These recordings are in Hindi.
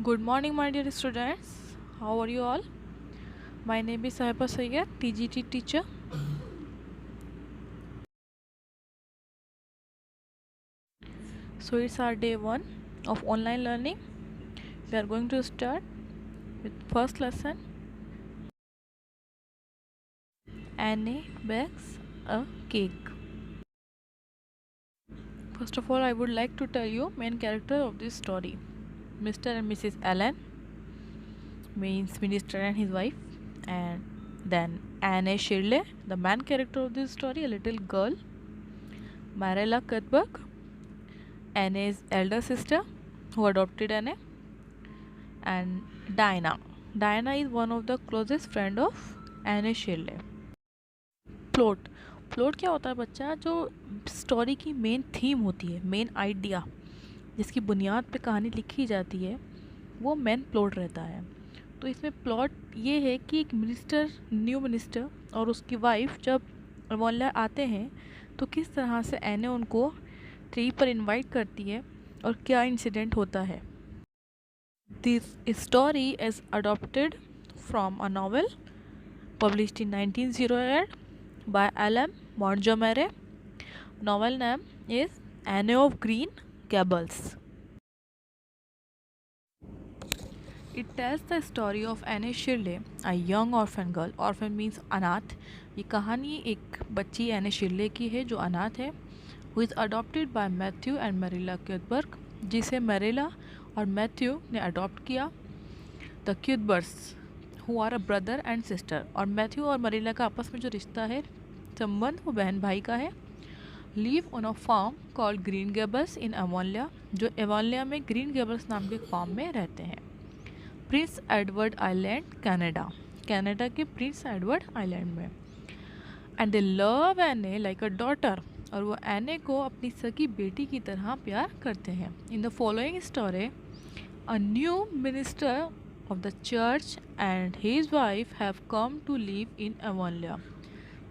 Good morning, my dear students. How are you all? My name is Sahiba Sayyed, TGT teacher. So it's our day one of online learning. We are going to start with first lesson. Annie bakes a cake. First of all, I would like to tell you main character of this story. Mr. and Mrs. Allen means minister and his wife, and then Anne Shirley, the main character of this story, a little girl. Marilla Cuthbert, Anne's elder sister, who adopted Anne, and Diana. Diana is one of the closest friend of Anne Shirley. Plot plot क्या होता है बच्चा? जो स्टोरी की मेन थीम होती है, मेन आइडिया जिसकी बुनियाद पे कहानी लिखी जाती है, वो मेन प्लॉट रहता है। तो इसमें प्लॉट ये है कि एक मिनिस्टर, न्यू मिनिस्टर और उसकी वाइफ जब अवॉल्या आते हैं तो किस तरह से एने उनको ट्री पर इनवाइट करती है और क्या इंसिडेंट होता है। This story is adopted from a novel published in 1908 by Alan Montgomery. Novel name is Anne of Green Gables. It tells the story of Anne Shirley, a young orphan girl. Orphan means अनाथ। ये कहानी एक बच्ची एने शिरले की है जो अनाथ है, who is adopted by Matthew and Marilla Cuthbert, जिसे मैरिला और मैथ्यू ने अडॉप्ट किया। The Cuthberts who are a brother and sister, और मैथ्यू और मरीला का आपस में जो रिश्ता है, संबंध, वो बहन भाई का है। Live on a farm called Green Gables in Avonlea, जो अवॉल्या में ग्रीन गेबल्स नाम के फार्म में रहते हैं। Prince Edward island, Canada, Canada के प्रिंस एडवर्ड आइलैंड में। एंड दे लव एने लाइक अ डॉटर, और वो एने को अपनी सगी बेटी की तरह प्यार करते हैं। In the following story, a new minister of the church and his wife have come to live in Avonlea.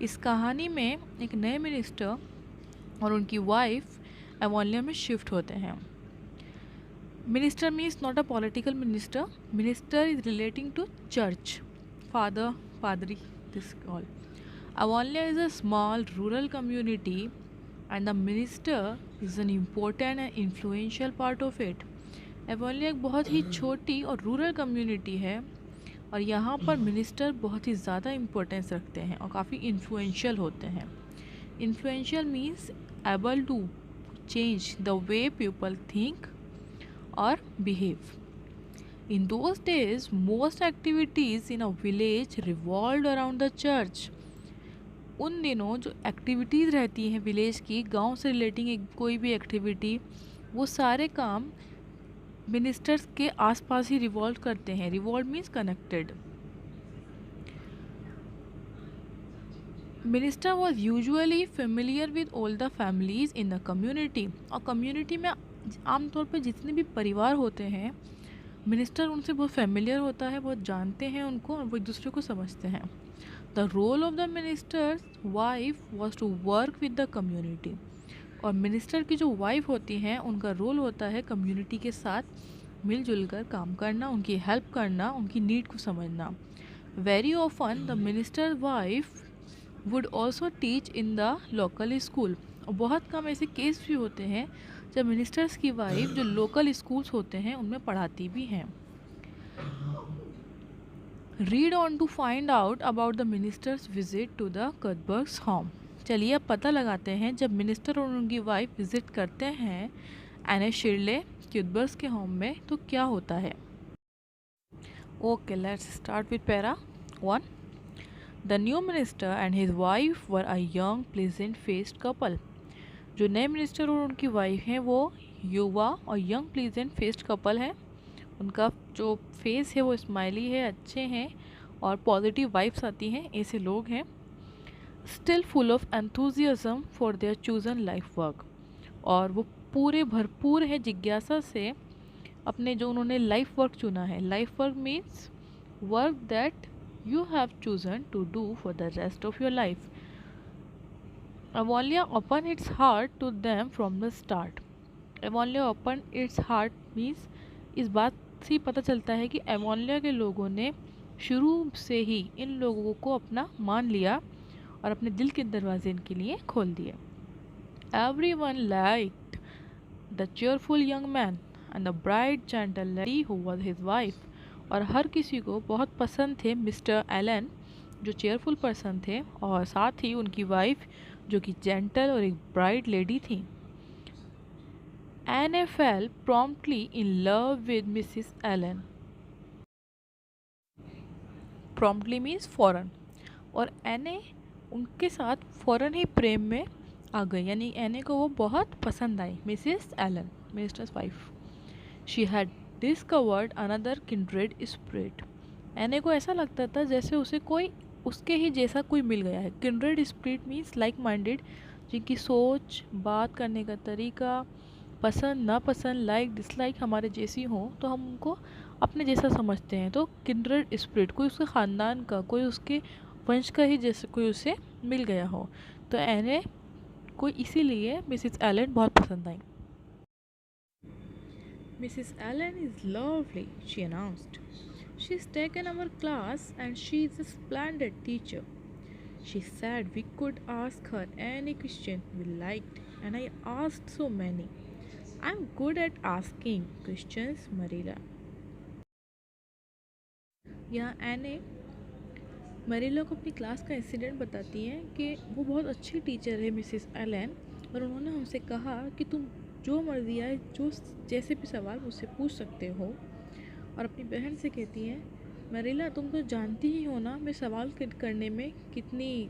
इस कहानी में एक नए मिनिस्टर और उनकी वाइफ एवोनलिया में शिफ्ट होते हैं। Minister means not a political minister, minister is relating to church, father, पादरी, this all. Avonlea is a small rural community and the minister is an important and influential part of it. एवोनलिया एक बहुत ही छोटी और रूरल कम्युनिटी है और यहाँ पर मिनिस्टर बहुत ही ज़्यादा इम्पोर्टेंस रखते हैं और काफ़ी इन्फ्लुएंशियल होते हैं। Influential means able to change the way people think और behave. In those days most activities in a village revolve around the church. उन दिनों जो एक्टिविटीज़ रहती हैं विलेज की, गांव से रिलेटिंग कोई भी एक्टिविटी, वो सारे काम मिनिस्टर्स के आसपास ही रिवॉल्व करते हैं। Revolve means connected. Minister was usually familiar with all the families in the community, और कम्युनिटी में आमतौर पर जितने भी परिवार होते हैं, मिनिस्टर उनसे बहुत फेमिलियर होता है, बहुत जानते हैं उनको और वो एक दूसरे को समझते हैं। The role of the minister's wife was to work with the community, और मिनिस्टर की जो वाइफ होती हैं उनका रोल होता है कम्युनिटी के साथ मिलजुल कर काम करना, उनकी हेल्प करना, उनकी नीड को समझना। Very often the minister wife would also teach in the local school, और बहुत कम ऐसे केस भी होते हैं जब मिनिस्टर्स की वाइफ जो लोकल स्कूल्स होते हैं उनमें पढ़ाती भी हैं। Read on to find out about the minister's visit to the Cuthberts home. चलिए अब पता लगाते हैं जब मिनिस्टर और उनकी वाइफ विजिट करते हैं एने शिरले क्यूथबर्ग्स के होम में तो क्या होता है। Okay, let's start with para 1। The new minister and his wife were a young pleasant faced couple. जो नए मिनिस्टर और उनकी वाइफ हैं वो युवा और यंग प्लेजेंट फेस्ड कपल है। उनका जो फेस है वो स्माइली है, अच्छे हैं और पॉजिटिव वाइब्स आती हैं, ऐसे लोग हैं। Still full of enthusiasm for their chosen life work, और वो पूरे भरपूर है जिज्ञासा से अपने जो उन्होंने लाइफ वर्क चुना है। Life work means work that you have chosen to do for the rest of your life. Avonlea opened its heart to them from the start. Avonlea opened its heart means इस बात से पता चलता है कि एवोलिया के लोगों ने शुरू से ही इन लोगों को अपना मान लिया और अपने दिल के दरवाजे इनके लिए खोल दिए। Everyone liked the cheerful young man and the bright gentle lady who was his wife। और हर किसी को बहुत पसंद थे मिस्टर एलन जो चेयरफुल पर्सन थे और साथ ही उनकी वाइफ जो कि जेंटल और एक ब्राइट लेडी थी। Anne fell promptly in love with Mrs. Allen। Promptly means फौरन, और एने उनके साथ फ़ौरन ही प्रेम में आ गई, यानी एने को वो बहुत पसंद आई, Mrs Allan minister's wife. She had discovered another kindred spirit. Anne को ऐसा लगता था जैसे उसे कोई उसके ही जैसा कोई मिल गया है। Kindred spirit means like minded, जिनकी सोच, बात करने का तरीका, पसंद नापसंद, लाइक डिसलाइक हमारे जैसी हो तो हम उनको अपने जैसा समझते हैं। तो किंड्रेड स्पिरिट, कोई उसके ख़ानदान का, कोई उसके वंश का ही जैसे कोई उसे मिल गया हो। तो एने को इसीलिए मिसेस एलन बहुत पसंद आई। Mrs Allan is lovely, she announced. She is taken our class and she is a splendid teacher. She said we could ask her any question we liked, and I asked so many. I'm good at asking questions, Marilla। यहाँ एने मरीला को अपनी क्लास का इंसिडेंट बताती हैं कि वो बहुत अच्छी टीचर है मिसेस एलन, और उन्होंने हमसे कहा कि तुम जो मर्जी आए, जो जैसे भी सवाल मुझसे पूछ सकते हो। और अपनी बहन से कहती हैं, मरीला तुम तो जानती ही हो ना मैं सवाल करने में कितनी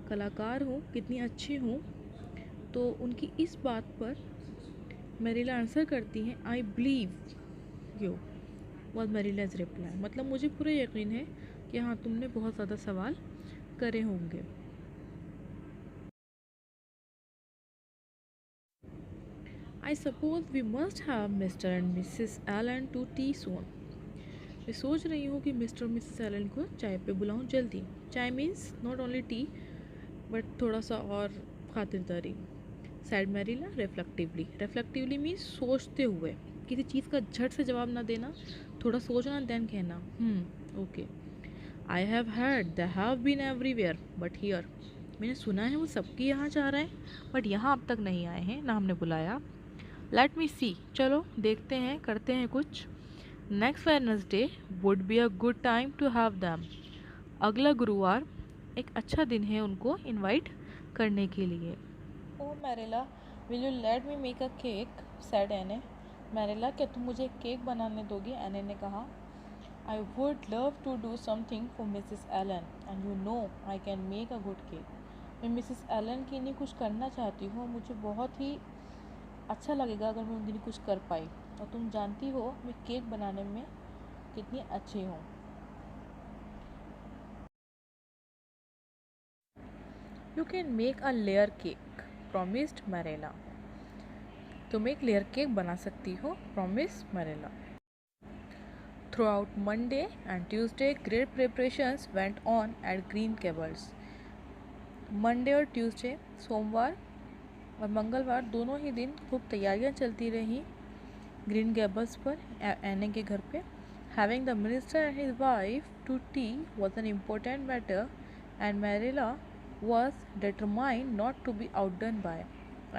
कलाकार हूँ, कितनी अच्छी हूँ। तो उनकी इस बात पर मरीला आंसर करती हैं, I believe you was Marilla's reply. मतलब मुझे पूरा यकीन है कि हाँ तुमने बहुत ज़्यादा सवाल करे होंगे। I suppose we must have mister and Mrs Allan to tea soon. मैं सोच रही हूँ कि मिस्टर और मिसेस एलन को चाय पे बुलाऊँ जल्दी। चाय means not only T but थोड़ा सा और खातिरदारी। सैड मैरिला रिफ्लेक्टिवली। रिफ्लेक्टिवली मीन्स सोचते हुए, किसी चीज़ का झट से जवाब ना देना, थोड़ा सोचना देन कहना okay. I have heard they have been everywhere but here. मैंने सुना है वो सबके यहाँ जा रहे हैं बट यहाँ अब तक नहीं आए हैं, ना हमने बुलाया। लेट मी सी, चलो देखते हैं, करते हैं कुछ। Next Wednesday would be a good time to have them. अगला गुरुवार एक अच्छा दिन है उनको इनवाइट करने के लिए। Oh Marilla, will you let me make a cake, said Anne. Marilla, क्या तुम मुझे एक केक बनाने दोगी, एने ने कहा। I would love to do something for Mrs Allan and you know I can make a good cake. मैं मिसेस एलन के लिए कुछ करना चाहती हूँ, मुझे बहुत ही अच्छा लगेगा अगर मैं उनके लिए कुछ कर पाई, और तुम जानती हो मैं केक बनाने में कितनी अच्छी हूँ। You can make a layer cake, promised Marilla. तुम एक लेयर केक बना सकती हो, promise Marilla. Throughout Monday and Tuesday, great preparations went on at Green Gables। Monday और ट्यूसडे, सोमवार और मंगलवार दोनों ही दिन खूब तैयारियां चलती रहीं ग्रीन गैबल्स पर, एने के घर पे। Having the minister and his wife to tea was an important matter and Marilla was determined not to be outdone by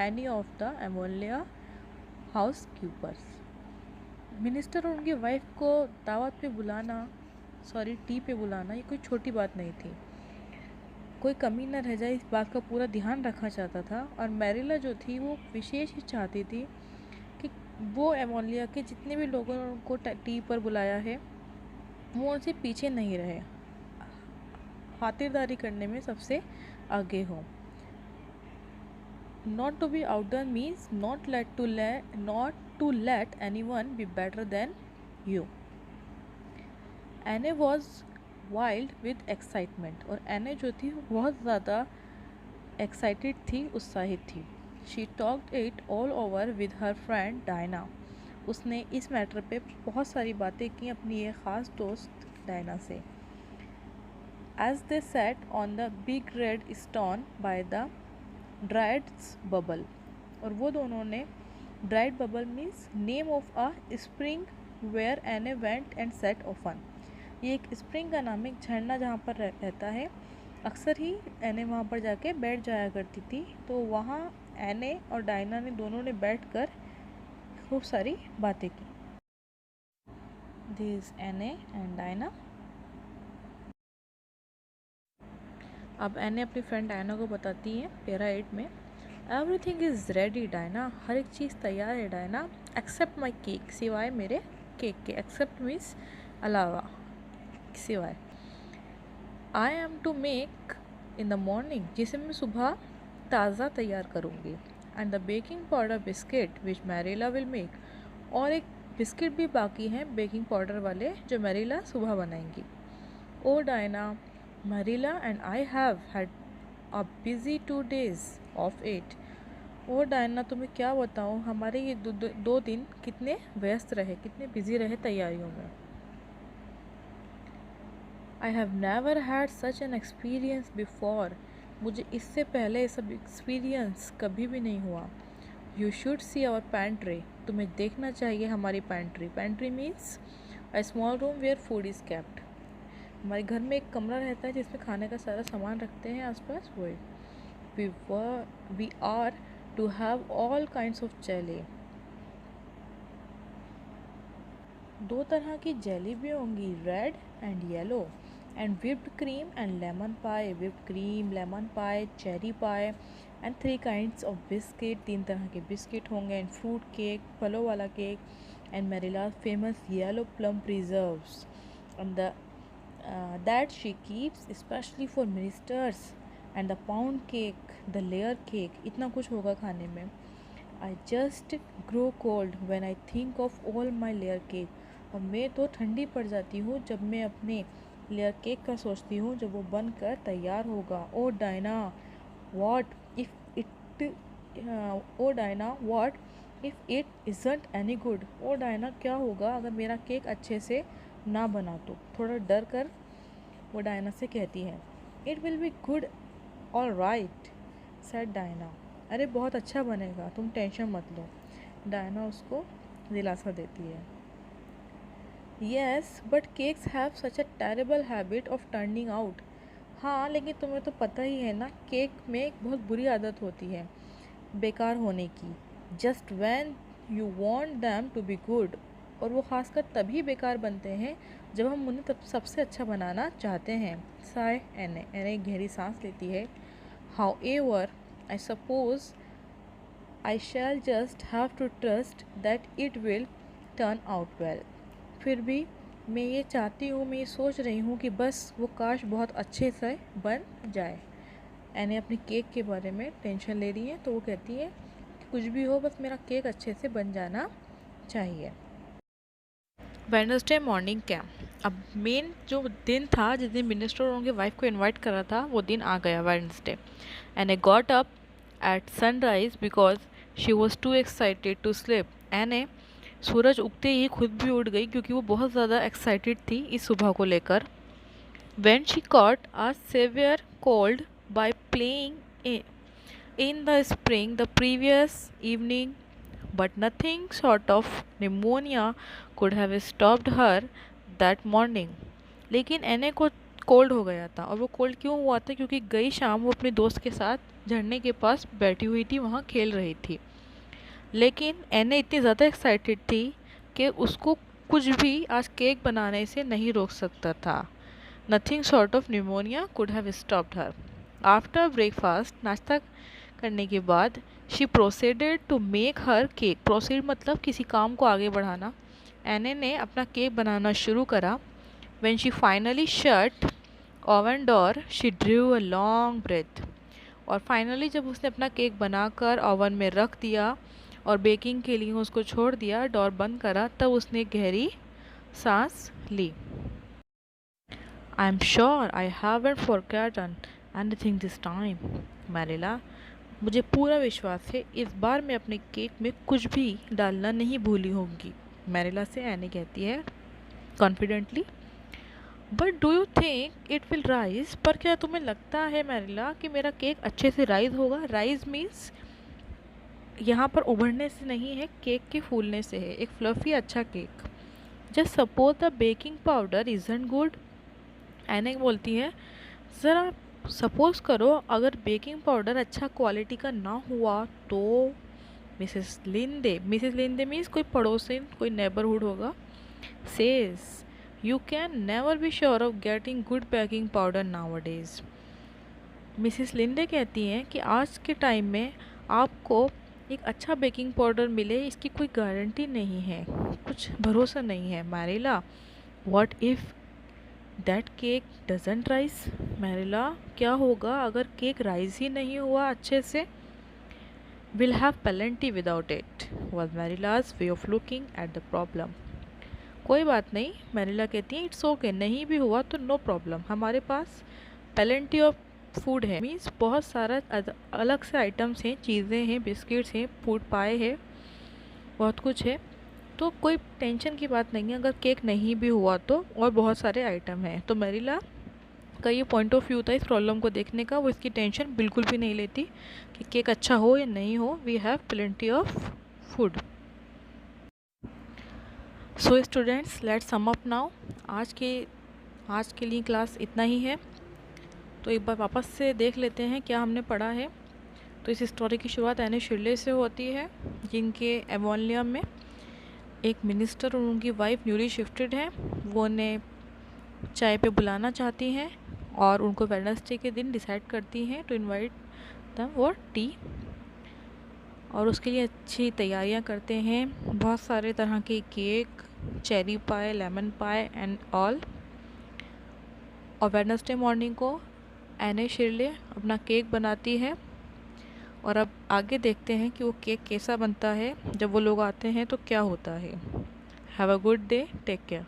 any of the Avonlea housekeepers। Minister और उनकी वाइफ को दावत पे बुलाना, टी पे बुलाना, ये कोई छोटी बात नहीं थी। कोई कमी न रह जाए इस बात का पूरा ध्यान रखा जाता था। और मैरिला जो थी वो विशेष ही चाहती थी कि वो एवोलिया के जितने भी लोगों ने उनको टी पर बुलाया है वो उनसे पीछे नहीं रहे, खातिरदारी करने में सबसे आगे हो। Not to be outdone means not to let anyone be better than you। Anne was wild with excitement, और एने जो थी वो बहुत ज़्यादा एक्साइटेड थी, उत्साहित थी। She talked it all over with her friend Dinah। उसने इस मैटर पे बहुत सारी बातें की अपनी एक ख़ास दोस्त डायना से। As they sat on the big red stone by the Dryad's bubble, और वो दोनों ने Dryad bubble means name of a spring where Anne went and set often. ये एक स्प्रिंग का नाम है, एक झरना जहाँ पर रहता है। अक्सर ही एने वहाँ पर जाके बैठ जाया करती थी। तो वहाँ एने और डायना ने दोनों ने बैठ कर खूब सारी बातें की। दिस एने एंड डायना। अब एने अपनी फ्रेंड डायना को बताती है पैरा 8 में, एवरीथिंग इज़ रेडी डायना, हर एक चीज़ तैयार है डायना, एक्सेप्ट माई केक, सिवाय मेरे केक के। एक्सेप्ट मीन्स अलावा, सिवाय। I am to make in the morning, जिसे मैं सुबह ताज़ा तैयार करूँगी। And the baking powder biscuit which Marilla will make, और एक बिस्किट भी बाकी हैं बेकिंग पाउडर वाले जो मैरिला सुबह बनाएंगी। Oh Diana, Marilla and I have had a busy 2 days of it. Oh Diana, तुम्हें क्या बताऊँ, हमारे ये दो दिन कितने व्यस्त रहे, कितने बिजी रहे तैयारियों में। I have never had such an experience before, मुझे इससे पहले सब एक्सपीरियंस कभी भी नहीं हुआ। You should see our pantry, तुम्हें देखना चाहिए हमारी पैंट्री। Pantry means a small room where food is kept. हमारे घर में एक कमरा रहता है जिसमें खाने का सारा सामान रखते हैं आसपास, वो we are to have all kinds of jelly, 2 तरह की जेली भी होंगी, red and yellow, and whipped cream and lemon pie, whipped cream, lemon pie, cherry pie, and 3 kinds of biscuit, 3 तरह के बिस्किट होंगे, एंड फ्रूट केक, फलों वाला cake, and Marilla's famous yellow plum preserves and the that she keeps specially for ministers, and the pound cake, the layer cake. इतना कुछ होगा खाने में। I just grow cold when I think of all my layer cake, और मैं तो ठंडी पड़ जाती हूँ जब मैं अपने लेयर केक का सोचती हूँ जब वो बनकर तैयार होगा। Oh Diana what if it oh Diana what if it isn't any good, oh Diana क्या होगा अगर मेरा केक अच्छे से ना बना तो। थोड़ा डर कर वो डायना से कहती है। It will be good all right said Diana, अरे बहुत अच्छा बनेगा, तुम टेंशन मत लो। डायना उसको दिलासा देती है। Yes but cakes have such a terrible habit of turning out, हाँ लेकिन तुम्हें तो पता ही है ना, केक में एक बहुत बुरी आदत होती है बेकार होने की। Just when you want them to be good, और वो खासकर तभी बेकार बनते हैं जब हम उन्हें तब सबसे अच्छा बनाना चाहते हैं। साय एने, एने गहरी सांस लेती है। However I suppose I shall just have to trust that it will turn out well, फिर भी मैं ये चाहती हूँ, मैं ये सोच रही हूँ कि बस वो काश बहुत अच्छे से बन जाए। एने अपने केक के बारे में टेंशन ले रही है, तो वो कहती है कि कुछ भी हो बस मेरा केक अच्छे से बन जाना चाहिए। Wednesday morning camp. अब मेन जो दिन था जिस दिन मिनिस्टर उनके वाइफ को इनवाइट करा था वो दिन आ गया, Wednesday. And I got up at sunrise because she was too excited to sleep. Anne सूरज उगते ही खुद भी उठ गई क्योंकि वो बहुत ज़्यादा एक्साइटेड थी इस सुबह को लेकर। When she caught a severe cold by playing in the spring the previous evening, but nothing short of pneumonia could have stopped her that morning. लेकिन एने को कोल्ड हो गया था, और वो कोल्ड क्यों हुआ था, क्योंकि गई शाम वो अपने दोस्त के साथ झरने के पास बैठी हुई थी, वहाँ खेल रही थी। लेकिन एने इतनी ज़्यादा एक्साइटेड थी कि उसको कुछ भी आज केक बनाने से नहीं रोक सकता था। Nothing short of pneumonia could have stopped her. After breakfast, नाश्ता करने के बाद, she proceeded to make her cake. Proceed मतलब किसी काम को आगे बढ़ाना। एने ने अपना केक बनाना शुरू करा। When she finally shut oven door she drew a long breath. और फाइनली जब उसने अपना केक बनाकर ओवन में रख दिया और बेकिंग के लिए उसको छोड़ दिया, डोर बंद करा, तब उसने गहरी सांस ली। I am sure I haven't forgotten anything this time Marilla, मुझे पूरा विश्वास है इस बार मैं अपने केक में कुछ भी डालना नहीं भूली होंगी, मैरिला से एने कहती है confidently. But do you think it will rise, पर क्या तुम्हें लगता है मैरिला कि मेरा केक अच्छे से राइज होगा? राइज मीन्स यहाँ पर उभरने से नहीं है, केक के फूलने से है, एक फ्लफ़ी अच्छा cake. Just suppose the baking powder isn't good. एने बोलती है ज़रा सपोज़ करो अगर बेकिंग पाउडर अच्छा क्वालिटी का ना हुआ तो। मिसेस लिंदे मीन्स कोई पड़ोसिन, कोई नेबरहुड होगा। Says you can never be sure of getting good baking powder nowadays. Mrs Linde कहती हैं कि आज के टाइम में आपको एक अच्छा बेकिंग पाउडर मिले इसकी कोई गारंटी नहीं है, कुछ भरोसा नहीं है। Marilla what if that cake doesn't rise. Marilla क्या होगा अगर केक राइज ही नहीं हुआ अच्छे से। We'll have plenty without it was Marilla's way of looking at the problem. कोई बात नहीं, मैरिला कहती है इट्स ओके, नहीं भी हुआ तो नो प्रॉब्लम, हमारे पास पेलेंटी ऑफ फूड है। मीन्स बहुत सारा अलग से आइटम्स हैं, चीज़ें हैं, बिस्किट्स हैं, फूड पाए हैं, बहुत कुछ है, तो कोई टेंशन की बात नहीं है अगर केक नहीं भी हुआ तो, और बहुत सारे आइटम हैं। तो मैरिला का ये पॉइंट ऑफ व्यू था इस प्रॉब्लम को देखने का। वो इसकी टेंशन बिल्कुल भी नहीं लेती कि केक अच्छा हो या नहीं हो, we have plenty of food. So students let's sum up now. आज के लिए क्लास इतना ही है, तो एक बार वापस से देख लेते हैं क्या हमने पढ़ा है। तो इस स्टोरी की शुरुआत एने शिरले से होती है, जिनके एवोलियम में एक मिनिस्टर और उनकी वाइफ न्यूली शिफ्टेड है। वो उन्हें चाय पे बुलाना चाहती हैं और उनको वेडनेसडे के दिन डिसाइड करती हैं to invite them for tea, और उसके लिए अच्छी तैयारियां करते हैं, बहुत सारे तरह के केक, चेरी पाए, लेमन पाए एंड ऑल। और वेडनेसडे मॉर्निंग को एने शिरले अपना केक बनाती है, और अब आगे देखते हैं कि वो केक कैसा बनता है, जब वो लोग आते हैं तो क्या होता है। Have a good day, take care.